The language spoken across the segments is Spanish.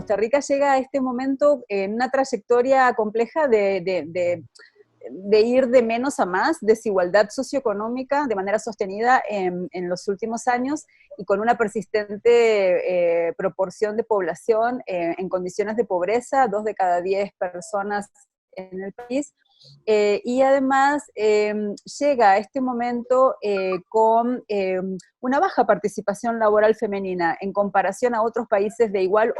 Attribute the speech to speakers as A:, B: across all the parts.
A: Costa Rica llega a este momento en una trayectoria compleja de ir de menos a más, desigualdad socioeconómica de manera sostenida en los últimos años y con una persistente proporción de población en condiciones de pobreza, 2 de cada 10 personas en el país, y además llega a este momento con una baja participación laboral femenina en comparación a otros países de igual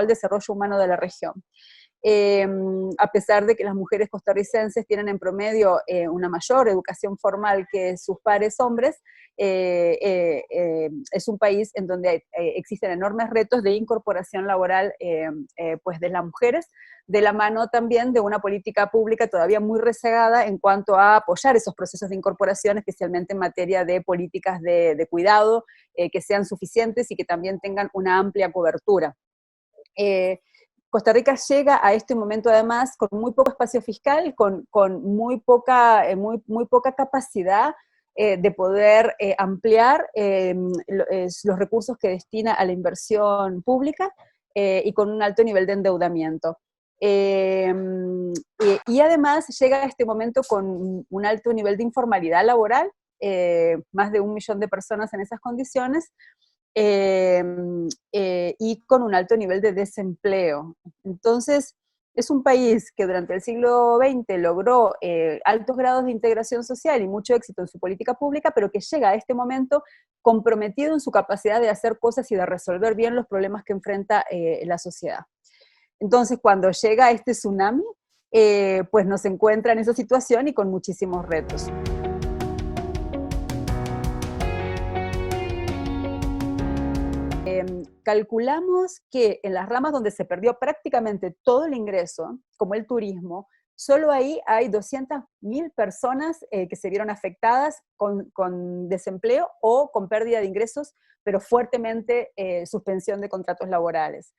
A: desarrollo humano de la región. A pesar de que las mujeres costarricenses tienen en promedio una mayor educación formal que sus pares hombres, es un país en donde existen enormes retos de incorporación laboral pues de las mujeres, de la mano también de una política pública todavía muy rezagada en cuanto a apoyar esos procesos de incorporación, especialmente en materia de políticas de cuidado, que sean suficientes y que también tengan una amplia cobertura. Costa Rica llega a este momento además con muy poco espacio fiscal, con muy poca capacidad de poder ampliar los recursos que destina a la inversión pública y con un alto nivel de endeudamiento. Y además llega a este momento con un alto nivel de informalidad laboral, más de 1 millón de personas en esas condiciones, y con un alto nivel de desempleo. Entonces, es un país que durante el siglo XX logró altos grados de integración social y mucho éxito en su política pública, pero que llega a este momento comprometido en su capacidad de hacer cosas y de resolver bien los problemas que enfrenta la sociedad. Entonces, cuando llega este tsunami, pues nos encuentra en esa situación y con muchísimos retos. Calculamos que en las ramas donde se perdió prácticamente todo el ingreso, como el turismo, solo ahí hay 200.000 personas que se vieron afectadas con desempleo o con pérdida de ingresos, pero fuertemente suspensión de contratos laborales.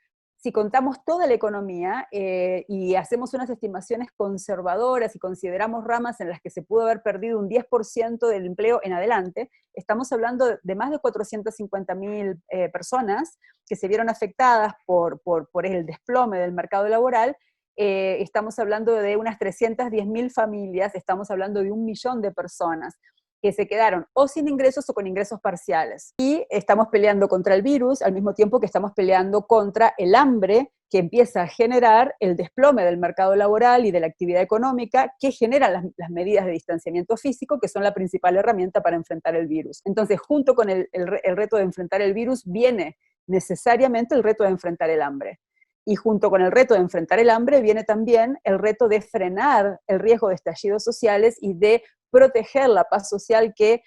A: Si contamos toda la economía y hacemos unas estimaciones conservadoras y consideramos ramas en las que se pudo haber perdido un 10% del empleo en adelante, estamos hablando de más de 450.000 personas que se vieron afectadas por el desplome del mercado laboral. Estamos hablando de unas 310.000 familias, estamos hablando de 1 millón de personas que se quedaron o sin ingresos o con ingresos parciales. Y estamos peleando contra el virus al mismo tiempo que estamos peleando contra el hambre que empieza a generar el desplome del mercado laboral y de la actividad económica que generan las medidas de distanciamiento físico, que son la principal herramienta para enfrentar el virus. Entonces, junto con el reto de enfrentar el virus, viene necesariamente el reto de enfrentar el hambre. Y junto con el reto de enfrentar el hambre viene también el reto de frenar el riesgo de estallidos sociales y de proteger la paz social que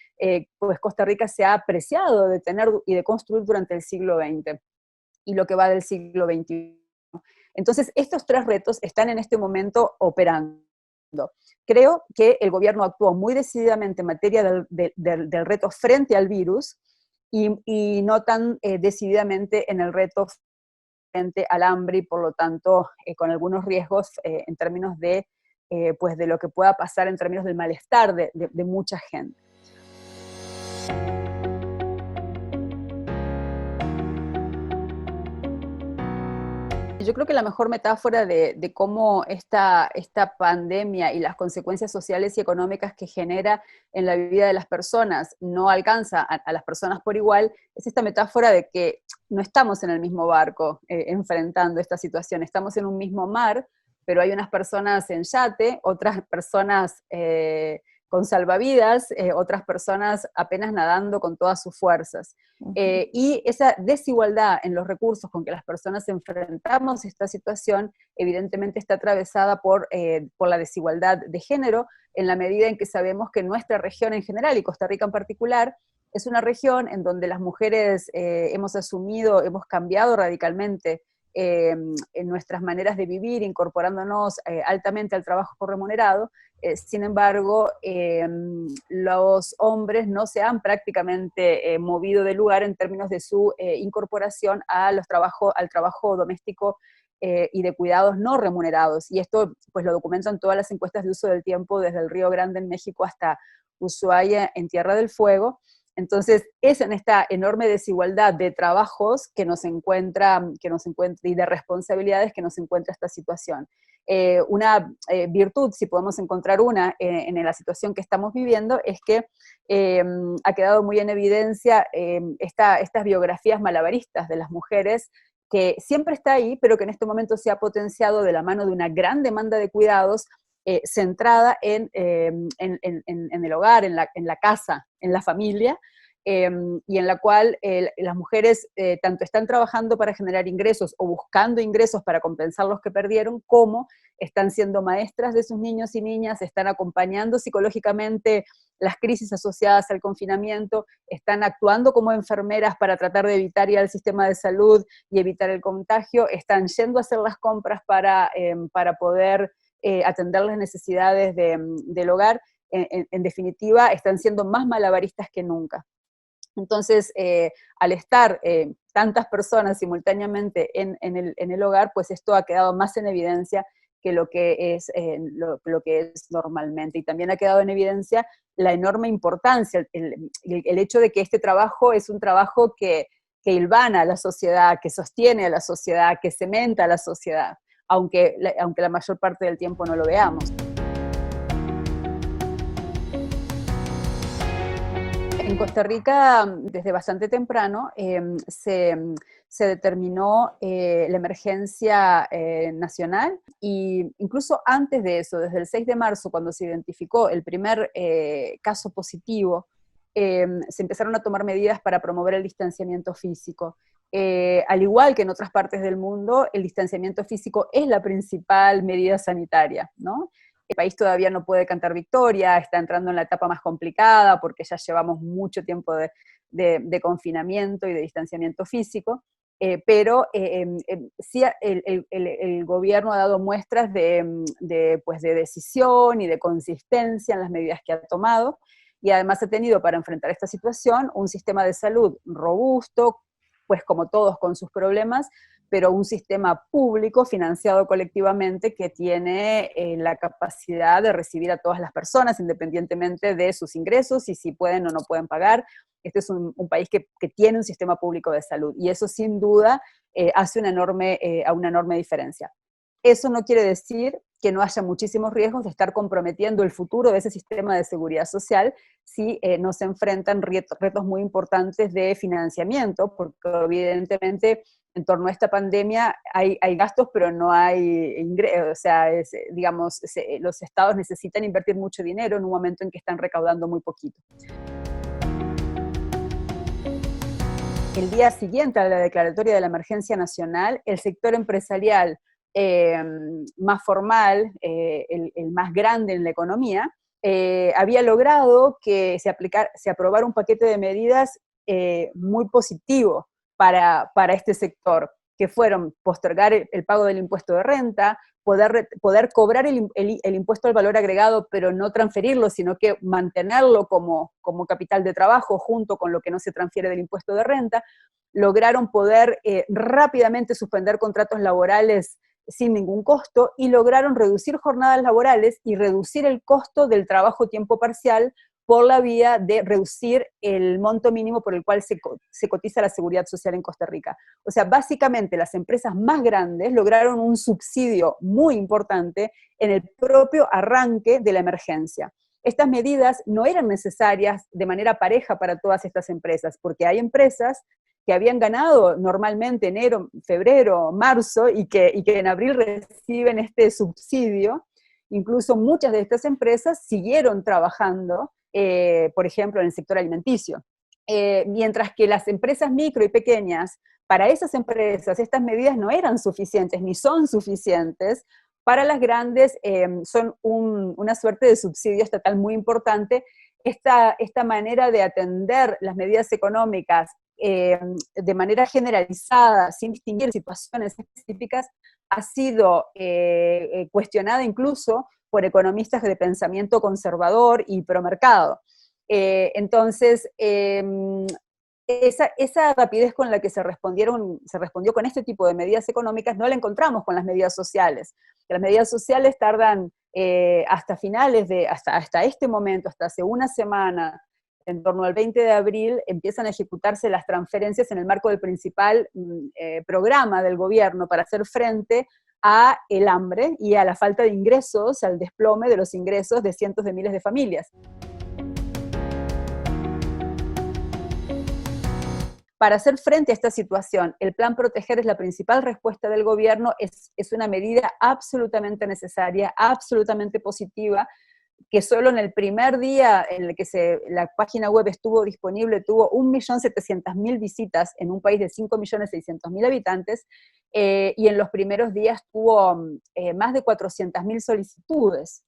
A: pues Costa Rica se ha apreciado de tener y de construir durante el siglo XX y lo que va del siglo XXI. Entonces, estos 3 retos están en este momento operando. Creo que el gobierno actuó muy decididamente en materia del reto frente al virus y no tan decididamente en el reto frente al hambre y por lo tanto con algunos riesgos en términos pues de lo que pueda pasar en términos del malestar de mucha gente. Yo creo que la mejor metáfora de cómo esta pandemia y las consecuencias sociales y económicas que genera en la vida de las personas no alcanza a las personas por igual, es esta metáfora de que no estamos en el mismo barco enfrentando esta situación, estamos en un mismo mar, pero hay unas personas en yate, otras personas con salvavidas, otras personas apenas nadando con todas sus fuerzas. Y esa desigualdad en los recursos con que las personas enfrentamos esta situación, evidentemente está atravesada por la desigualdad de género, en la medida en que sabemos que nuestra región en general, y Costa Rica en particular, es una región en donde las mujeres hemos cambiado radicalmente en nuestras maneras de vivir, incorporándonos altamente al trabajo remunerado. Sin embargo, los hombres no se han prácticamente movido de lugar en términos de su incorporación al trabajo doméstico y de cuidados no remunerados. Y esto pues lo documentan todas las encuestas de uso del tiempo, desde el Río Grande en México hasta Ushuaia en Tierra del Fuego. Entonces, es en esta enorme desigualdad de trabajos que nos encuentra y de responsabilidades que nos encuentra esta situación. Una virtud, si podemos encontrar una en la situación que estamos viviendo, es que ha quedado muy en evidencia estas biografías malabaristas de las mujeres, que siempre está ahí, pero que en este momento se ha potenciado de la mano de una gran demanda de cuidados centrada en el hogar, en la casa, en la familia, y en la cual las mujeres tanto están trabajando para generar ingresos o buscando ingresos para compensar los que perdieron, como están siendo maestras de sus niños y niñas, están acompañando psicológicamente las crisis asociadas al confinamiento, están actuando como enfermeras para tratar de evitar ir al sistema de salud y evitar el contagio, están yendo a hacer las compras para poder atender las necesidades del hogar. En definitiva, están siendo más malabaristas que nunca. Entonces, al estar tantas personas simultáneamente en el hogar, pues esto ha quedado más en evidencia que lo que lo que es normalmente. Y también ha quedado en evidencia la enorme importancia, el hecho de que este trabajo es un trabajo que hilvana a la sociedad, que sostiene a la sociedad, que cementa a la sociedad, aunque la mayor parte del tiempo no lo veamos. En Costa Rica, desde bastante temprano, se determinó la emergencia nacional, y incluso antes de eso, desde el 6 de marzo, cuando se identificó el primer caso positivo, se empezaron a tomar medidas para promover el distanciamiento físico. Al igual que en otras partes del mundo, el distanciamiento físico es la principal medida sanitaria, ¿no? El país todavía no puede cantar victoria, está entrando en la etapa más complicada porque ya llevamos mucho tiempo de confinamiento y de distanciamiento físico, pero sí el gobierno ha dado muestras pues de decisión y de consistencia en las medidas que ha tomado, y además ha tenido para enfrentar esta situación un sistema de salud robusto, pues como todos con sus problemas, pero un sistema público financiado colectivamente que tiene la capacidad de recibir a todas las personas, independientemente de sus ingresos y si pueden o no pueden pagar. Este es un país que tiene un sistema público de salud, y eso sin duda hace una enorme diferencia. Eso no quiere decir que no haya muchísimos riesgos de estar comprometiendo el futuro de ese sistema de seguridad social si no se enfrentan retos muy importantes de financiamiento, porque evidentemente en torno a esta pandemia hay gastos, pero no hay ingresos. O sea, digamos, los estados necesitan invertir mucho dinero en un momento en que están recaudando muy poquito. El día siguiente a la declaratoria de la emergencia nacional, el sector empresarial más formal, el más grande en la economía, había logrado que se aprobara un paquete de medidas muy positivo para este sector, que fueron postergar el pago del impuesto de renta, poder cobrar el impuesto al valor agregado, pero no transferirlo, sino que mantenerlo como capital de trabajo junto con lo que no se transfiere del impuesto de renta. Lograron poder rápidamente suspender contratos laborales sin ningún costo, y lograron reducir jornadas laborales y reducir el costo del trabajo tiempo parcial por la vía de reducir el monto mínimo por el cual se cotiza la seguridad social en Costa Rica. O sea, básicamente las empresas más grandes lograron un subsidio muy importante en el propio arranque de la emergencia. Estas medidas no eran necesarias de manera pareja para todas estas empresas, porque hay empresas que habían ganado normalmente enero, febrero, marzo, y que en abril reciben este subsidio. Incluso muchas de estas empresas siguieron trabajando, por ejemplo, en el sector alimenticio. Mientras que las empresas micro y pequeñas, para esas empresas estas medidas no eran suficientes, ni son suficientes. Para las grandes son una suerte de subsidio estatal muy importante. Esta manera de atender las medidas económicas de manera generalizada, sin distinguir situaciones específicas, ha sido cuestionada incluso por economistas de pensamiento conservador y promercado. Entonces, esa rapidez con la que se respondió con este tipo de medidas económicas no la encontramos con las medidas sociales. Las medidas sociales tardan hasta este momento, hasta hace una semana, en torno al 20 de abril, empiezan a ejecutarse las transferencias en el marco del principal programa del gobierno para hacer frente a el hambre y a la falta de ingresos, al desplome de los ingresos de cientos de miles de familias. Para hacer frente a esta situación, el Plan Proteger es la principal respuesta del gobierno, es una medida absolutamente necesaria, absolutamente positiva, que solo en el primer día en el que la página web estuvo disponible tuvo 1.700.000 visitas en un país de 5.600.000 habitantes, y en los primeros días tuvo más de 400.000 solicitudes.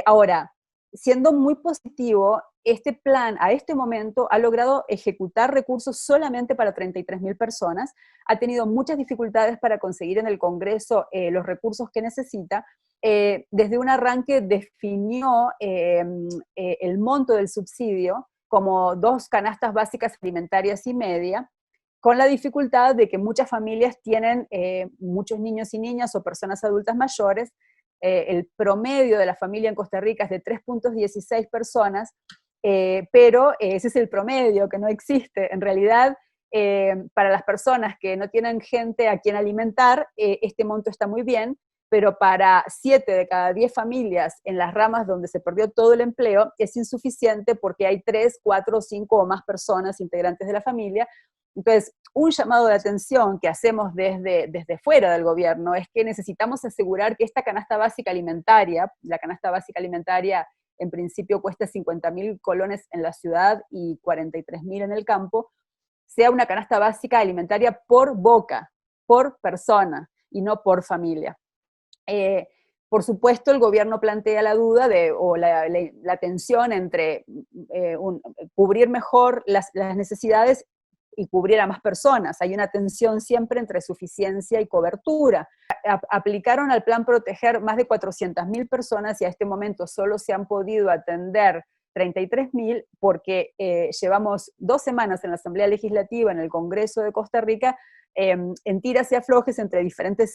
A: Ahora, siendo muy positivo, este plan a este momento ha logrado ejecutar recursos solamente para 33.000 personas, ha tenido muchas dificultades para conseguir en el Congreso los recursos que necesita. Desde un arranque definió el monto del subsidio como 2 canastas básicas alimentarias y media, con la dificultad de que muchas familias tienen muchos niños y niñas o personas adultas mayores. El promedio de la familia en Costa Rica es de 3.16 personas, pero ese es el promedio, que no existe. En realidad, para las personas que no tienen gente a quien alimentar, este monto está muy bien, pero para 7 de cada 10 familias en las ramas donde se perdió todo el empleo, es insuficiente porque hay 3, 4, 5 o más personas integrantes de la familia. Entonces, un llamado de atención que hacemos desde fuera del gobierno es que necesitamos asegurar que esta canasta básica alimentaria, la canasta básica alimentaria en principio cuesta 50.000 colones en la ciudad y 43.000 en el campo, sea una canasta básica alimentaria por boca, por persona, y no por familia. Por supuesto, el gobierno plantea la duda o la tensión entre cubrir mejor las necesidades y cubrir a más personas. Hay una tensión siempre entre suficiencia y cobertura. Aplicaron al Plan Proteger más de 400.000 personas y a este momento solo se han podido atender 33.000 porque llevamos 2 semanas en la Asamblea Legislativa, en el Congreso de Costa Rica, en tiras y aflojes entre diferentes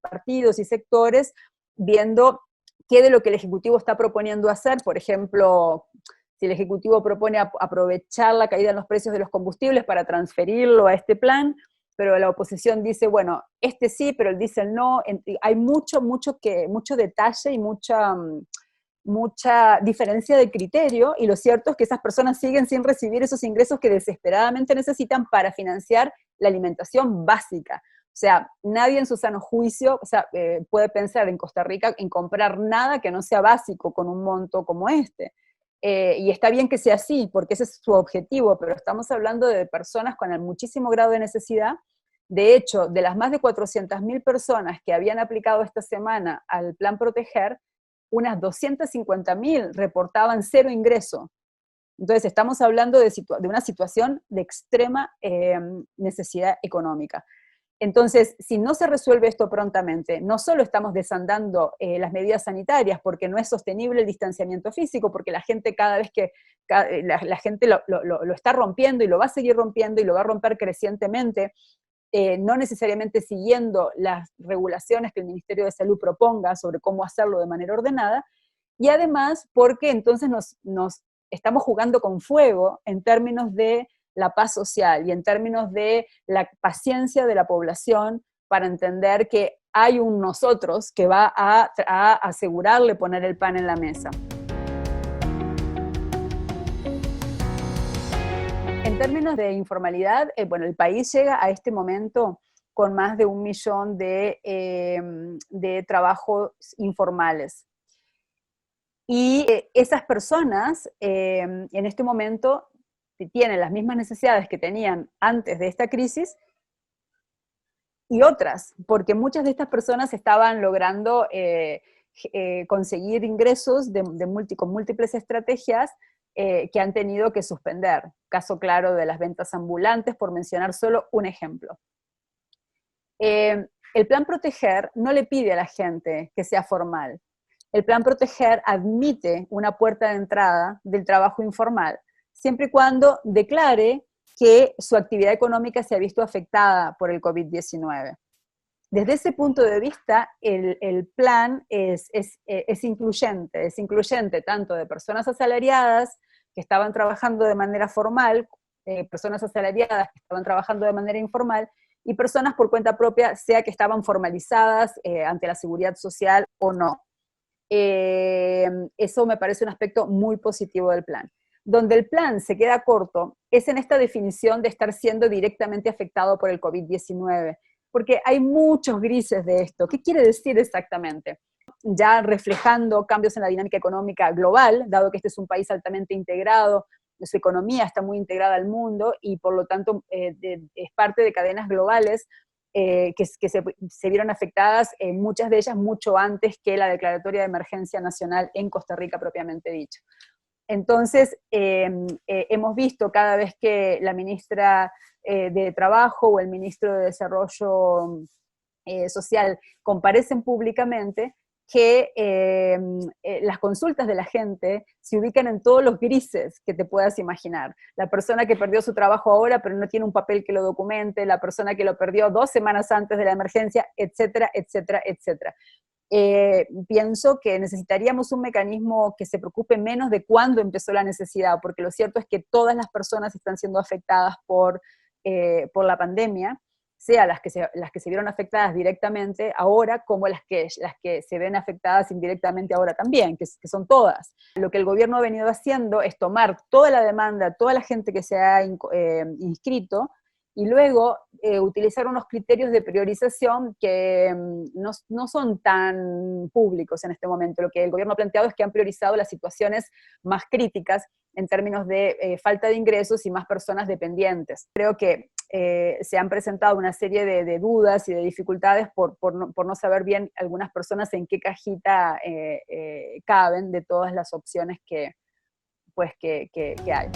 A: partidos y sectores, viendo qué de lo que el Ejecutivo está proponiendo hacer. Por ejemplo, si el Ejecutivo propone aprovechar la caída en los precios de los combustibles para transferirlo a este plan, pero la oposición dice, bueno, este sí, pero el diésel no. Hay mucho detalle y mucha diferencia de criterio, y lo cierto es que esas personas siguen sin recibir esos ingresos que desesperadamente necesitan para financiar la alimentación básica. O sea, nadie en su sano juicio puede pensar en Costa Rica en comprar nada que no sea básico con un monto como este. Y está bien que sea así, porque ese es su objetivo, pero estamos hablando de personas con muchísimo grado de necesidad. De hecho, de las más de 400.000 personas que habían aplicado esta semana al Plan Proteger, unas 250.000 reportaban 0 ingreso. Entonces estamos hablando de una situación de extrema necesidad económica. Entonces, si no se resuelve esto prontamente, no solo estamos desandando las medidas sanitarias, porque no es sostenible el distanciamiento físico, porque la gente cada vez que la gente lo está rompiendo y lo va a seguir rompiendo y lo va a romper crecientemente, no necesariamente siguiendo las regulaciones que el Ministerio de Salud proponga sobre cómo hacerlo de manera ordenada, y además porque entonces nos estamos jugando con fuego en términos de la paz social y en términos de la paciencia de la población para entender que hay un nosotros que va a asegurarle poner el pan en la mesa. En términos de informalidad, bueno, el país llega a este momento con más de 1 millón de trabajos informales. Y esas personas en este momento tienen las mismas necesidades que tenían antes de esta crisis y otras, porque muchas de estas personas estaban logrando conseguir ingresos con múltiples estrategias que han tenido que suspender. Caso claro de las ventas ambulantes, por mencionar solo un ejemplo. El Plan Proteger no le pide a la gente que sea formal. El Plan Proteger admite una puerta de entrada del trabajo informal, siempre y cuando declare que su actividad económica se ha visto afectada por el COVID-19. Desde ese punto de vista, el plan es incluyente tanto de personas asalariadas que estaban trabajando de manera formal, personas asalariadas que estaban trabajando de manera informal, y personas por cuenta propia, sea que estaban formalizadas ante la seguridad social o no. Eso me parece un aspecto muy positivo del plan. Donde el plan se queda corto es en esta definición de estar siendo directamente afectado por el COVID-19, porque hay muchos grises de esto. ¿Qué quiere decir exactamente? Ya reflejando cambios en la dinámica económica global, dado que este es un país altamente integrado, su economía está muy integrada al mundo y por lo tanto es parte de cadenas globales que se vieron afectadas, muchas de ellas mucho antes que la declaratoria de emergencia nacional en Costa Rica propiamente dicho. Entonces, hemos visto cada vez que la ministra de Trabajo o el ministro de Desarrollo Social comparecen públicamente, que las consultas de la gente se ubican en todos los grises que te puedas imaginar. La persona que perdió su trabajo ahora, pero no tiene un papel que lo documente, la persona que lo perdió 2 semanas antes de la emergencia, etcétera, etcétera, etcétera. Pienso que necesitaríamos un mecanismo que se preocupe menos de cuándo empezó la necesidad, porque lo cierto es que todas las personas están siendo afectadas por la pandemia, sea las que se vieron afectadas directamente ahora, como las que se ven afectadas indirectamente ahora también, que son todas. Lo que el gobierno ha venido haciendo es tomar toda la demanda, toda la gente que se ha inscrito, y luego utilizar unos criterios de priorización que no son tan públicos en este momento. Lo que el gobierno ha planteado es que han priorizado las situaciones más críticas en términos de falta de ingresos y más personas dependientes. Creo que se han presentado una serie de dudas y de dificultades por no saber bien algunas personas en qué cajita caben de todas las opciones que hay.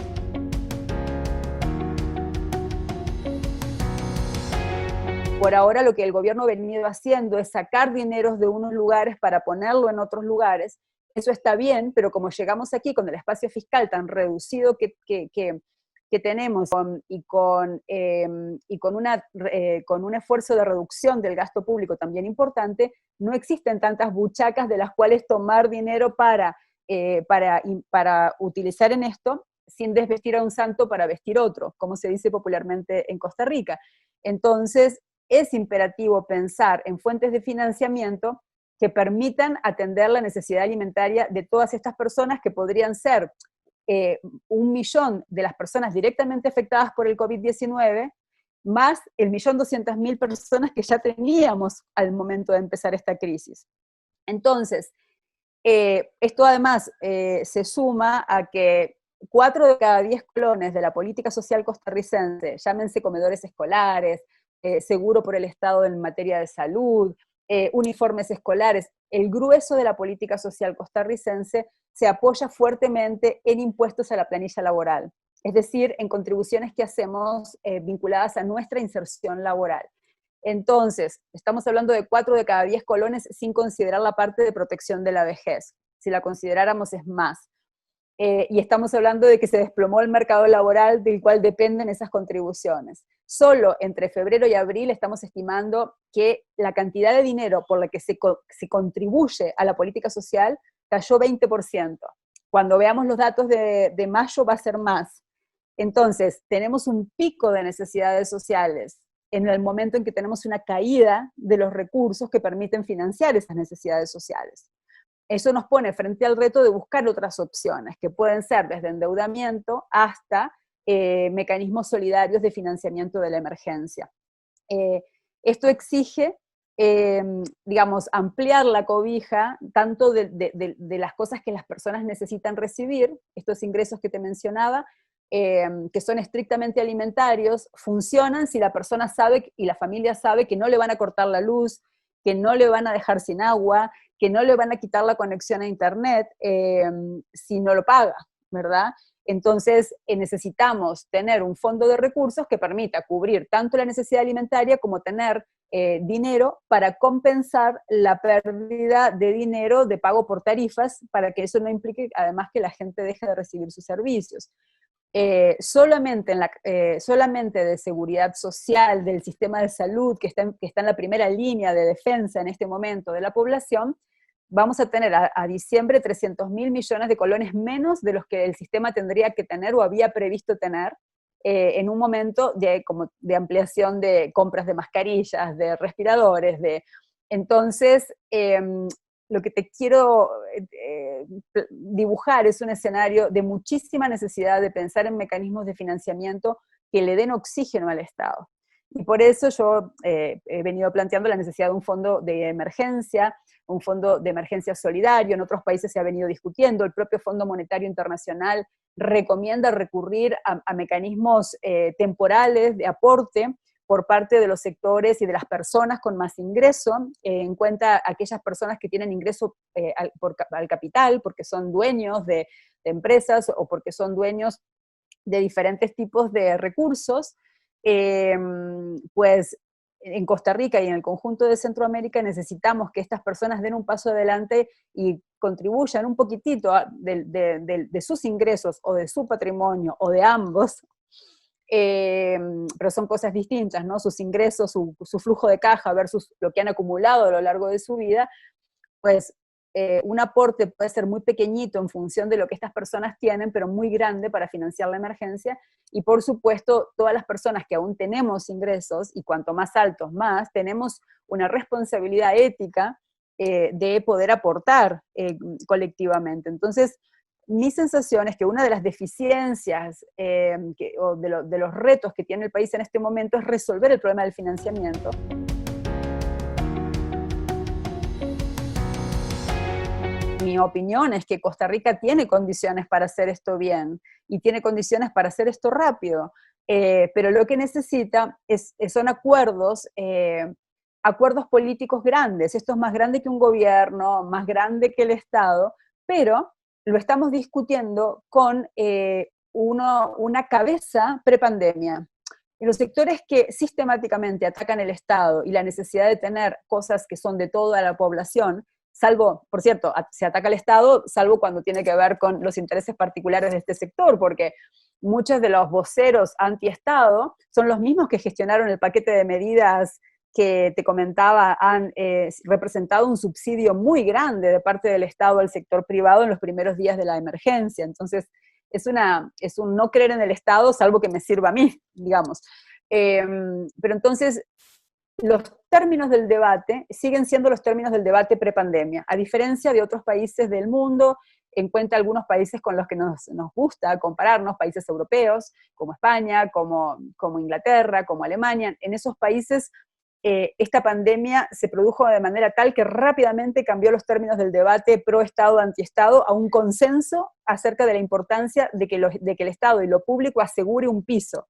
A: Por ahora lo que el gobierno ha venido haciendo es sacar dineros de unos lugares para ponerlo en otros lugares. Eso está bien, pero como llegamos aquí con el espacio fiscal tan reducido que tenemos con un esfuerzo de reducción del gasto público también importante, no existen tantas buchacas de las cuales tomar dinero para utilizar en esto, sin desvestir a un santo para vestir otro, como se dice popularmente en Costa Rica. Entonces, es imperativo pensar en fuentes de financiamiento que permitan atender la necesidad alimentaria de todas estas personas, que podrían ser 1 millón de las personas directamente afectadas por el COVID-19, más el 1.200.000 personas que ya teníamos al momento de empezar esta crisis. Entonces, esto además se suma a que 4 de cada 10 colones de la política social costarricense, llámense comedores escolares, seguro por el Estado en materia de salud, uniformes escolares, el grueso de la política social costarricense se apoya fuertemente en impuestos a la planilla laboral, es decir, en contribuciones que hacemos vinculadas a nuestra inserción laboral. Entonces, estamos hablando de 4 de cada 10 colones sin considerar la parte de protección de la vejez. Si la consideráramos es más. Y estamos hablando de que se desplomó el mercado laboral del cual dependen esas contribuciones. Solo entre febrero y abril estamos estimando que la cantidad de dinero por la que se contribuye a la política social cayó 20%. Cuando veamos los datos de mayo va a ser más. Entonces, tenemos un pico de necesidades sociales en el momento en que tenemos una caída de los recursos que permiten financiar esas necesidades sociales. Eso nos pone frente al reto de buscar otras opciones, que pueden ser desde endeudamiento hasta mecanismos solidarios de financiamiento de la emergencia. Esto exige, digamos, ampliar la cobija tanto de las cosas que las personas necesitan recibir, estos ingresos que te mencionaba, que son estrictamente alimentarios, funcionan si la persona sabe y la familia sabe que no le van a cortar la luz, que no le van a dejar sin agua, que no le van a quitar la conexión a internet si no lo paga, ¿verdad? Entonces necesitamos tener un fondo de recursos que permita cubrir tanto la necesidad alimentaria como tener dinero para compensar la pérdida de dinero de pago por tarifas, para que eso no implique además que la gente deje de recibir sus servicios. Solamente de seguridad social, del sistema de salud, que está en la primera línea de defensa en este momento de la población, vamos a tener a diciembre 300.000 millones de colones menos de los que el sistema tendría que tener o había previsto tener en un momento como de ampliación de compras de mascarillas, de respiradores, entonces, lo que te quiero dibujar es un escenario de muchísima necesidad de pensar en mecanismos de financiamiento que le den oxígeno al Estado. Y por eso yo he venido planteando la necesidad de un fondo de emergencia, un fondo de emergencia solidario. En otros países se ha venido discutiendo, el propio Fondo Monetario Internacional recomienda recurrir a mecanismos temporales de aporte por parte de los sectores y de las personas con más ingreso, en cuenta aquellas personas que tienen ingreso al capital, porque son dueños de empresas o porque son dueños de diferentes tipos de recursos, pues en Costa Rica y en el conjunto de Centroamérica necesitamos que estas personas den un paso adelante y contribuyan un poquitito de sus ingresos o de su patrimonio o de ambos, pero son cosas distintas, ¿no? Sus ingresos, su flujo de caja versus lo que han acumulado a lo largo de su vida, pues un aporte puede ser muy pequeñito en función de lo que estas personas tienen, pero muy grande para financiar la emergencia, y por supuesto todas las personas que aún tenemos ingresos, y cuanto más altos más, tenemos una responsabilidad ética de poder aportar colectivamente. Entonces, mi sensación es que una de las deficiencias o de los retos que tiene el país en este momento es resolver el problema del financiamiento. Mi opinión es que Costa Rica tiene condiciones para hacer esto bien y tiene condiciones para hacer esto rápido, pero lo que necesita son acuerdos políticos grandes. Esto es más grande que un gobierno, más grande que el Estado, pero lo estamos discutiendo con una cabeza prepandemia. En los sectores que sistemáticamente atacan el Estado y la necesidad de tener cosas que son de toda la población, salvo, por cierto, se ataca al Estado, salvo cuando tiene que ver con los intereses particulares de este sector, porque muchos de los voceros anti-Estado son los mismos que gestionaron el paquete de medidas que te comentaba, han representado un subsidio muy grande de parte del Estado al sector privado en los primeros días de la emergencia. Entonces, es un no creer en el Estado, salvo que me sirva a mí, digamos. Pero entonces, los términos del debate siguen siendo los términos del debate prepandemia, a diferencia de otros países del mundo, en cuenta algunos países con los que nos gusta compararnos, países europeos, como España, como Inglaterra, como Alemania. En esos países esta pandemia se produjo de manera tal que rápidamente cambió los términos del debate pro-Estado, anti-Estado, a un consenso acerca de la importancia de que el Estado y lo público asegure un piso.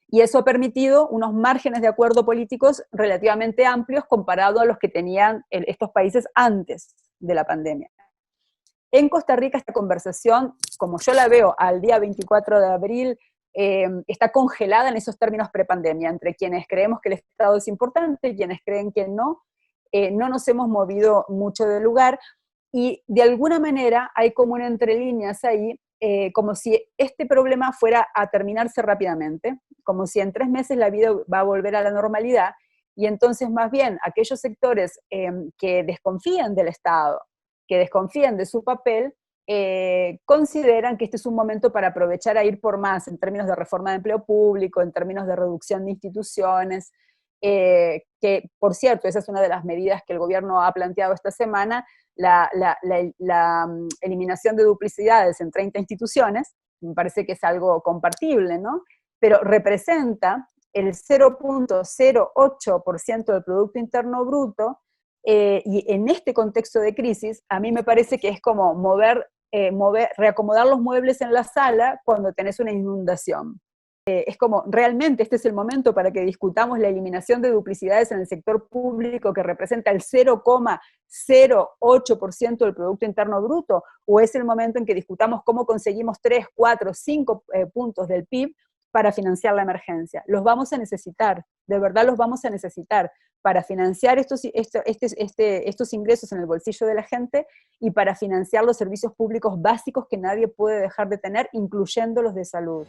A: Y eso ha permitido unos márgenes de acuerdo políticos relativamente amplios comparado a los que tenían estos países antes de la pandemia. En Costa Rica esta conversación, como yo la veo al día 24 de abril, está congelada en esos términos prepandemia, entre quienes creemos que el Estado es importante y quienes creen que no. No nos hemos movido mucho del lugar, y de alguna manera hay como una entre líneas ahí, como si este problema fuera a terminarse rápidamente, como si en 3 meses la vida va a volver a la normalidad, y entonces más bien aquellos sectores que desconfían del Estado, que desconfían de su papel, consideran que este es un momento para aprovechar a ir por más en términos de reforma de empleo público, en términos de reducción de instituciones, que por cierto, esa es una de las medidas que el gobierno ha planteado esta semana, la eliminación de duplicidades en 30 instituciones. Me parece que es algo compartible, ¿no? Pero representa el 0.08% del Producto Interno Bruto, y en este contexto de crisis, a mí me parece que es como reacomodar los muebles en la sala cuando tenés una inundación. Es como, realmente este es el momento para que discutamos la eliminación de duplicidades en el sector público que representa el 0.08% del Producto Interno Bruto, o es el momento en que discutamos cómo conseguimos 3, 4, 5 puntos del PIB para financiar la emergencia. Los vamos a necesitar, de verdad los vamos a necesitar, para financiar estos ingresos en el bolsillo de la gente y para financiar los servicios públicos básicos que nadie puede dejar de tener, incluyendo los de salud.